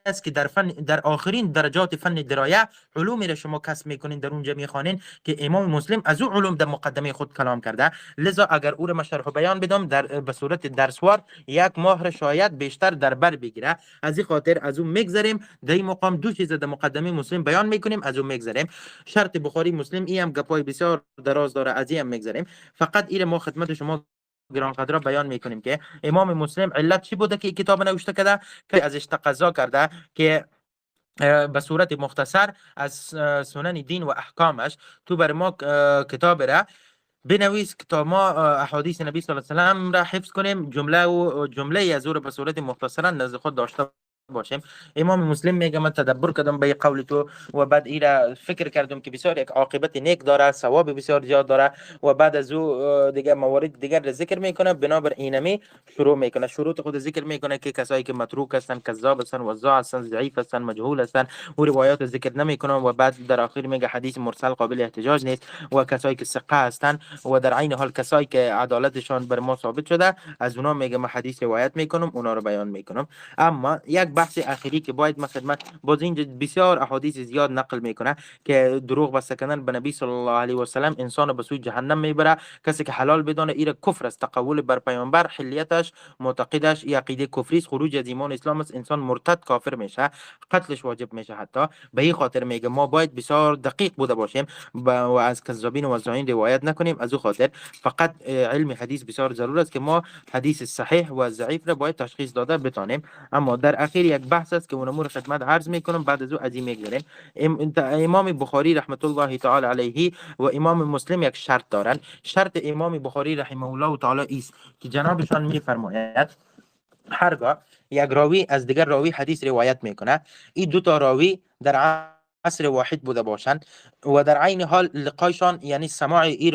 است که در آخرین درجات فن درایه علومی را شما کسب میکنین در اونجا میخوانین که امام مسلم از او علوم در مقدمه خود کلام کرده. لذا اگر او را شرح و بیان بدم به صورت درسوار یک ماه شاید بیشتر در بر بگیره. از این خاطر از اون میگذریم. در این مقام دو چیز در مقدمه مسلم بیان میکنیم، از اون میگذریم. شرط بخاری مسلم این هم گپای بسیار دراز داره، از این هم میگذریم. فقط این ما خدمت شما گران قدر بیان میکنیم که امام مسلم علت چی بوده که کتاب نوشته کرده، که ازش تقاضا کرده که به صورت مختصر از سنن دین و احکامش تو بر ما کتاب را بنویس که تا ما احادیث نبی صلی الله علیه و سلم را حفظ کنیم، جمله از او را به صورت مختصرا نزد خود داشته باشیم. امام مسلم میگه من تدبر کردم به قول تو و بعد ایرا فکر کردم که بسیار یک عاقبت نیک داره، ثواب بسیار زیاد داره و بعد از او دیگه موارد دیگر را ذکر میکنه. بنابر اینمی شروع میکنه، شروط خود ذکر میکنه که کسایی که متروک هستن، کذاب هستن، وضاع هستن، ضعیف هستن، مجهول هستن و روایات ذکر نمیکنه و بعد در آخر میگه حدیث مرسل قابل احتجاج نیست و کسایی که ثقه هستن و در عین حال کسایی که عدالتشان بر ما ثابت شده از اونا میگه من حدیث روایت میکنم، اونا رو بیان میکنم. اما یک بحث اخیری که باید من خدمت باز اینجا بسیار احادیث زیاد نقل میکنه که دروغ بسته کردن به نبی صلی الله علیه و سلم انسان به سوی جهنم میبره. کسی که حلال بدونه ایره کفر است، تقول بر پیامبر، حلیتش معتقدش عقیده کفری است، خروج از ایمان اسلام است، انسان مرتد کافر میشه، قتلش واجب میشه. حتی به این خاطر میگه ما باید بسیار دقیق بوده باشیم و از کذابین و وضاعین روایت نکنیم. از او خاطر فقط علم حدیث بسیار ضرور است که ما حدیث صحیح و ضعیف را باید تشخیص داده بتانیم. اما در اخیر یک بحث است که اونمور خدمت عرض میکنم، بعد از او از این میگذریم. امام بخاری رحمت الله تعالی علیه و امام مسلم یک شرط دارن. شرط امام بخاری رحمه الله تعالی است که جنابشان میفرماید هرگاه یک راوی از دیگر راوی حدیث روایت میکنه، این دو تا راوی در عصر واحد بوده باشند و در عین حال لقایشان یعنی سماع ای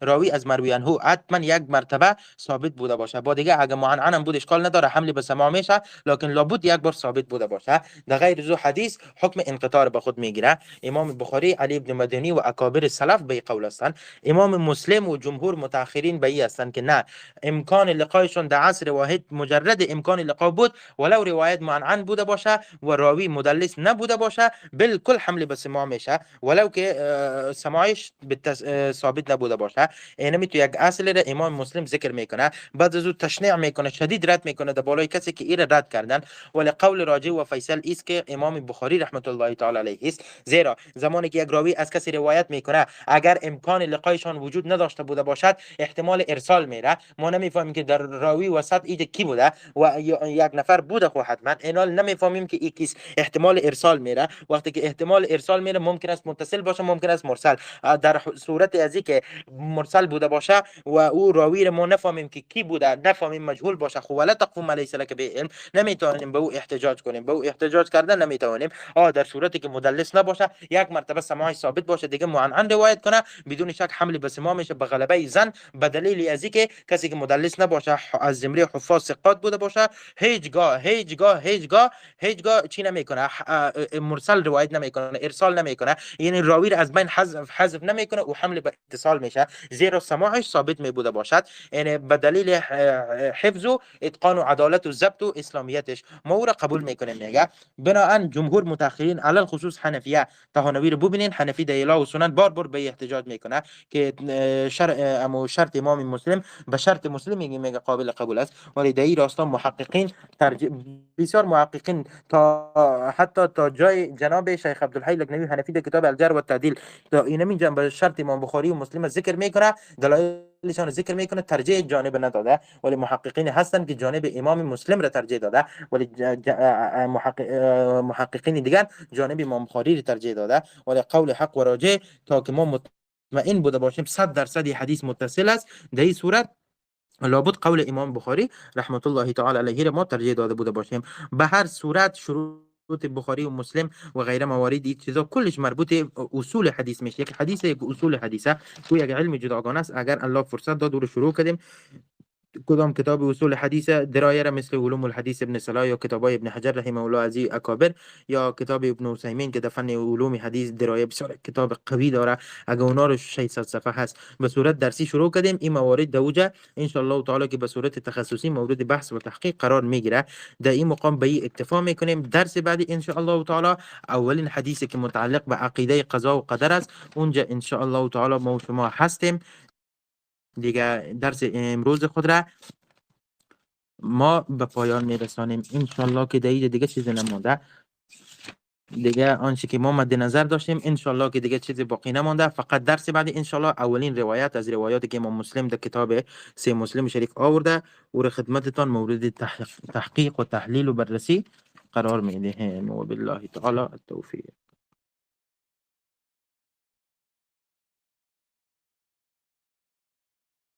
راوی از مروی عنه حتما یک مرتبه ثابت بوده باشه. با دیگه اگه معنعن هم بود اشکال نداره، حمل به سماع میشه، لکن لابد یک بار ثابت بوده باشه. در غیر زو حدیث حکم انقطاع به خود میگیره. امام بخاری، علی ابن مدنی و اکابر سلف به قول هستند. امام مسلم و جمهور متأخرین به هستند که نه، امکان لقایشون در عصر واحد مجرد امکان لقا بود، ولو روایت معنعن بوده باشه و راوی مدلس نبوده باشه، بالکل حمل به سماع میشه، ولو که سماعش ثابت نبوده باشه. اینمی تو یک اصل امام مسلم ذکر میکنه، بعد از او تشنیع میکنه، شدید رد میکنه در بالای کسی که ایره رد کردن. ولی قول راجع و فیصل است که امام بخاری رحمت الله تعالی علیه است، زیرا زمانی که یک راوی از کسی روایت میکنه اگر امکان لقایشان وجود نداشته بوده باشد احتمال ارسال میره. ما نمیفهمیم که در راوی وسط ایده کی بوده و یک نفر بوده، خو حتما اینال نمیفهمیم که کیس احتمال ارسال میره. وقتی که احتمال ارسال میره ممکن است متصل باشه، ممکن است مرسل. در صورت ازی که مرسل بوده باشه و او راوی رو ما نفهمیم که کی بوده، نفهمیم مجهول باشه، خو ولا تقف ما لیس لك به علم، نمیتونیم به او احتجاج کنیم، به او احتجاج کردن نمیتونیم. در صورتی که مدلس نباشه، یک مرتبه سماعی ثابت باشه، دیگه معنعن روایت کنه، بدون شک حمل به سماع میشه به غلبه زن، به دلیل ازی که کسی که مدلس نباشه از زمره حفاظ ثقات بوده باشه، هیچگاه چی نمیکنه، مرسل روایت نمیکنه، ارسال نمیکنه، یعنی راوی از بین حذف نمیکنه و حمل به اتصال میشه، زیرا سماعش ثابت می بوده باشد. یعنی به دلیل حفظ و اتقان و عدالت و ضبط و اسلامیتش ما او را قبول میکنیم. میگه بنابراین جمهور متأخرین علل خصوص حنفیه، تهانوی رو ببینین، حنفی دیلا و سنن بار به احتجاج میکنه که شرط امام مسلم به شرط مسلم میگه قابل قبول است. ولی در این راستا محققین بسیار محققین حتی تا جای جناب شیخ عبدالحی لکنوی حنفی در کتاب الجر و تعدیل تا اینمی جنب شرط امام بخاری و مسلم ذکر میکنه، دلایلشان ذکر میکنه، ترجیح جانب نداده، ولی محققین هستن که جانب امام مسلم را ترجیح داده، ولی محققین دیگر جانب امام بخاری را ترجیح داده. ولی قول حق و راجع تا که ما مطمئن بوده باشیم 100% حدیث متصل است، در این صورت لابد قول امام بخاری رحمت الله تعالی علیه را ما ترجیح داده بوده باشیم. به هر صورت شروط بخاری و مسلم و غیره موارد این چیزا کلش مربوط اصول حدیث میشه. یک حدیث یک اصول حدیثه تو یک علم جداگانه است. اگر الله فرصت داد رو شروع کردیم کدام کتاب اصول حدیث درایه را مثل علوم الحدیث ابن صلاح یا کتابای ابن حجر رحمه الله عزی اکابر یا کتاب ابن عثیمین که در فن علوم حدیث درایه بسیار کتاب قوی داره، اگر اونا رو 600 صفحه هست به صورت درسی شروع کردیم، این موارد دوجه ان شاء الله تعالی که به صورت تخصصی مورد بحث و تحقیق قرار میگیره. در این مقام به این اکتفا میکنیم. درس بعدی ان شاء الله تعالی اولین حدیثی که متعلق به عقیده قضا و قدر است، اونجا ان شاء الله تعالی ما و شما هستیم. دیگه درس امروز خود را ما به پایان میرسانیم انشالله که دیگه چیزی نمونده، دیگه آنچه که ما مد نظر داشتیم انشالله که دیگه چیزی باقی نمونده. فقط درس بعد انشالله اولین روایت از روایاتی که امام مسلم در کتاب سه مسلم شریف آورده او را خدمتتان مورد تحقیق و تحلیل و بررسی قرار میدهیم و بالله تعالی التوفیق.